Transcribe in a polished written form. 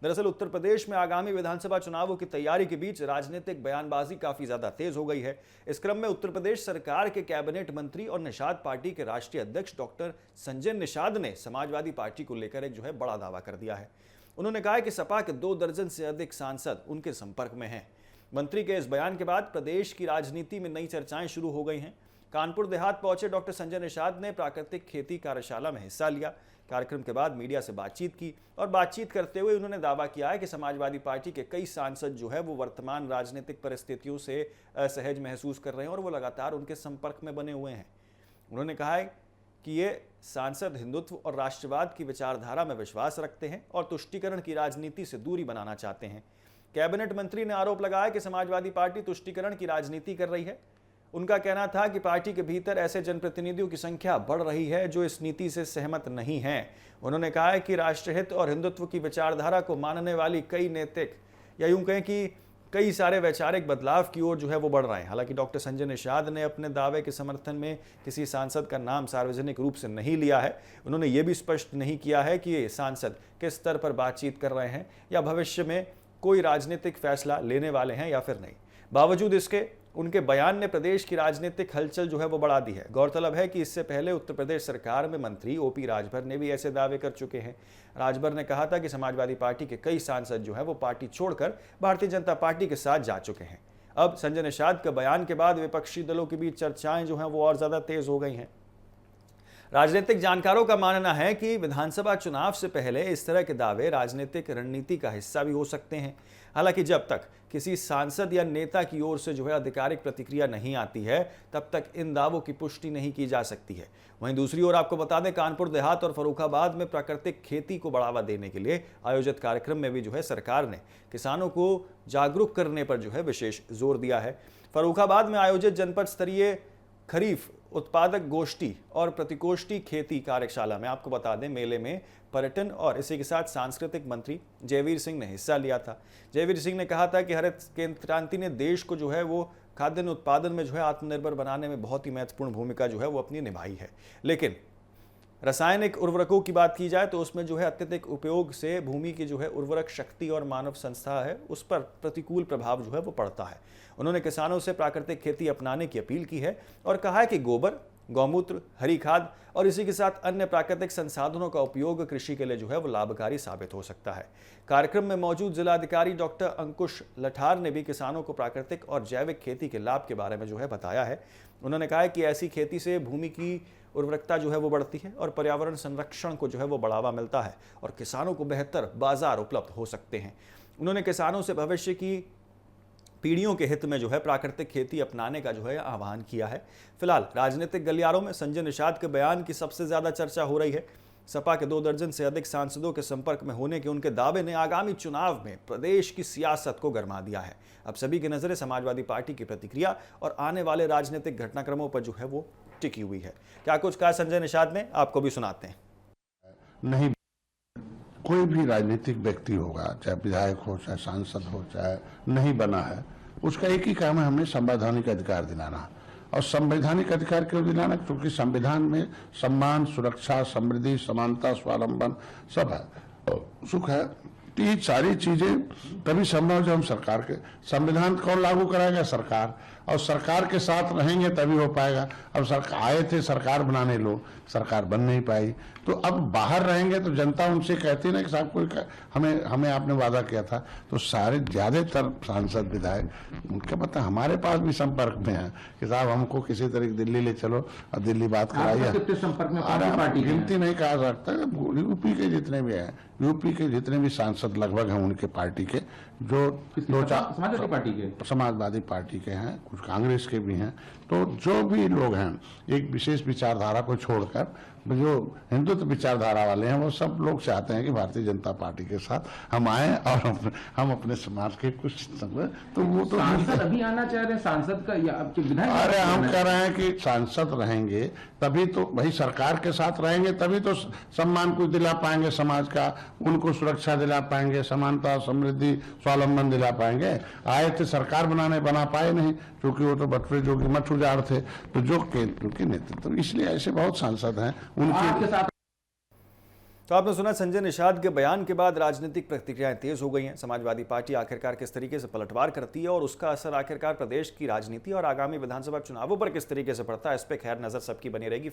दरअसल उत्तर प्रदेश में आगामी विधानसभा चुनावों की तैयारी के बीच राजनीतिक बयानबाजी काफी ज्यादा तेज हो गई है। इस क्रम में उत्तर प्रदेश सरकार के कैबिनेट मंत्री और निषाद पार्टी के राष्ट्रीय अध्यक्ष डॉक्टर संजय निषाद ने समाजवादी पार्टी को लेकर एक बड़ा दावा कर दिया है। उन्होंने कहा है कि सपा के 2 दर्जन से अधिक सांसद उनके संपर्क में हैं। मंत्री के इस बयान के बाद प्रदेश की राजनीति में नई चर्चाएं शुरू हो गई हैं। कानपुर देहात पहुंचे डॉक्टर संजय निषाद ने प्राकृतिक खेती कार्यशाला में हिस्सा लिया। कार्यक्रम के बाद मीडिया से बातचीत की और बातचीत करते हुए उन्होंने दावा किया है कि समाजवादी पार्टी के कई सांसद वो वर्तमान राजनीतिक परिस्थितियों से असहज महसूस कर रहे हैं और वो लगातार उनके संपर्क में बने हुए हैं। उन्होंने कहा है कि ये सांसद हिंदुत्व और राष्ट्रवाद की विचारधारा में विश्वास रखते हैं और तुष्टीकरण की राजनीति से दूरी बनाना चाहते हैं। कैबिनेट मंत्री ने आरोप लगाया कि समाजवादी पार्टी तुष्टीकरण की राजनीति कर रही है। उनका कहना था कि पार्टी के भीतर ऐसे जनप्रतिनिधियों की संख्या बढ़ रही है जो इस नीति से सहमत नहीं हैं। उन्होंने कहा है कि राष्ट्रहित और हिंदुत्व की विचारधारा को मानने वाली कई नैतिक या यूं कहें कि कई सारे वैचारिक बदलाव की ओर वो बढ़ रहे हैं। हालांकि डॉक्टर संजय निषाद ने अपने दावे के समर्थन में किसी सांसद का नाम सार्वजनिक रूप से नहीं लिया है। उन्होंने ये भी स्पष्ट नहीं किया है कि ये सांसद किस स्तर पर बातचीत कर रहे हैं या भविष्य में कोई राजनीतिक फैसला लेने वाले हैं या फिर नहीं। बावजूद इसके उनके बयान ने प्रदेश की राजनीतिक हलचल वो बढ़ा दी है। गौरतलब है कि इससे पहले उत्तर प्रदेश सरकार में मंत्री ओपी राजभर ने भी ऐसे दावे कर चुके हैं। राजभर ने कहा था कि समाजवादी पार्टी के कई सांसद वो पार्टी छोड़कर भारतीय जनता पार्टी के साथ जा चुके हैं। अब संजय निषाद के बयान के बाद विपक्षी दलों के बीच चर्चाएं वो और ज्यादा तेज हो गई हैं। राजनीतिक जानकारों का मानना है कि विधानसभा चुनाव से पहले इस तरह के दावे राजनीतिक रणनीति का हिस्सा भी हो सकते हैं। हालांकि जब तक किसी सांसद या नेता की ओर से आधिकारिक प्रतिक्रिया नहीं आती है तब तक इन दावों की पुष्टि नहीं की जा सकती है। वहीं दूसरी ओर आपको बता दें, कानपुर देहात और फर्रुखाबाद में प्राकृतिक खेती को बढ़ावा देने के लिए आयोजित कार्यक्रम में भी सरकार ने किसानों को जागरूक करने पर विशेष जोर दिया है। फर्रुखाबाद में आयोजित जनपद स्तरीय खरीफ उत्पादक गोष्ठी और प्रतिकोष्ठी खेती कार्यशाला में आपको बता दें, मेले में पर्यटन और इसी के साथ सांस्कृतिक मंत्री जयवीर सिंह ने हिस्सा लिया था। जयवीर सिंह ने कहा था कि हरित क्रांति ने देश को वो खाद्यान्न उत्पादन में आत्मनिर्भर बनाने में बहुत ही महत्वपूर्ण भूमिका वो अपनी निभाई है। लेकिन रासायनिक उर्वरकों की बात की जाए तो उसमें अत्यधिक उपयोग से भूमि की उर्वरक शक्ति और मानव संस्था है उस पर प्रतिकूल प्रभाव वो पड़ता है। उन्होंने किसानों से प्राकृतिक खेती अपनाने की अपील की है और कहा है कि गोबर, गौमूत्र, हरी खाद और इसी के साथ अन्य प्राकृतिक संसाधनों का उपयोग कृषि के लिए वो लाभकारी साबित हो सकता है। कार्यक्रम में मौजूद जिलाधिकारी डॉक्टर अंकुश लठार ने भी किसानों को प्राकृतिक और जैविक खेती के लाभ के बारे में बताया है। उन्होंने कहा है कि ऐसी खेती से भूमि की उर्वरकता वो बढ़ती है और पर्यावरण संरक्षण को वो बढ़ावा मिलता है और किसानों को बेहतर बाजार उपलब्ध हो सकते हैं। उन्होंने किसानों से भविष्य की पीढ़ियों के हित में प्राकृतिक खेती अपनाने का आह्वान किया है। फिलहाल राजनीतिक गलियारों में संजय निषाद के बयान की सबसे ज्यादा चर्चा हो रही है। सपा के 2 दर्जन से अधिक सांसदों के संपर्क में होने के उनके दावे ने आगामी चुनाव में प्रदेश की सियासत को गरमा दिया है। अब सभी की नजरें समाजवादी पार्टी की प्रतिक्रिया और आने वाले राजनीतिक घटनाक्रमों पर वो टिकी हुई है। क्या कुछ कहा संजय निषाद ने, आपको भी सुनाते हैं। नहीं, कोई भी राजनीतिक व्यक्ति होगा, चाहे विधायक हो, चाहे सांसद हो, चाहे नहीं बना है, उसका एक ही काम है, हमें संवैधानिक अधिकार दिलाना। और संवैधानिक अधिकार क्यों दिलाना? क्योंकि संविधान में सम्मान, सुरक्षा, समृद्धि, समानता, स्वावलंबन सब है, सुख है। तो ये सारी चीजें तभी संभव जब हम सरकार के संविधान कौन लागू कराएगा? सरकार। और सरकार के साथ रहेंगे तभी हो पाएगा। अब सरकार आए थे सरकार बनाने, लोग सरकार बन नहीं पाई, तो अब बाहर रहेंगे तो जनता उनसे कहती ना कि साहब कोई हमें आपने वादा किया था। तो सारे ज्यादातर सांसद विधायक उनके पता हमारे पास भी संपर्क में है कि साहब हमको किसी तरीके दिल्ली ले चलो और दिल्ली बात कराइए। संपर्क में गिनती नहीं कहा सकता। यूपी के जितने भी हैं, यूपी के जितने भी सांसद लगभग हैं उनके पार्टी के, जो समाजवादी पार्टी के हैं, कुछ कांग्रेस के भी हैं, तो जो भी लोग हैं एक विशेष विचारधारा को छोड़कर जो हिंदुत्व विचारधारा वाले हैं वो सब लोग चाहते हैं कि भारतीय जनता पार्टी के साथ हम आए और हम अपने समाज के कुछ तो वो तो सांसद अभी आना चाह रहे हैं, सांसद का या विधायक? अरे हम कह रहे हैं कि सांसद रहेंगे तभी तो भाई सरकार के साथ रहेंगे तभी तो सम्मान को दिला पाएंगे, समाज का उनको सुरक्षा दिला पाएंगे, समानता, समृद्धि, स्वावलंबन दिला पाएंगे। आए थे सरकार बना पाए नहीं क्योंकि वो तो बटवे जो कि मठ उजाड़ थे, तो जो केंद्र के नेतृत्व, इसलिए ऐसे बहुत सांसद हैं उनके साथ। तो आपने सुना संजय निषाद के बयान के बाद राजनीतिक प्रतिक्रियाएं तेज हो गई हैं। समाजवादी पार्टी आखिरकार किस तरीके से पलटवार करती है और उसका असर आखिरकार प्रदेश की राजनीति और आगामी विधानसभा चुनावों पर किस तरीके से पड़ता है, इस पर खैर नजर सबकी बनी रहेगी।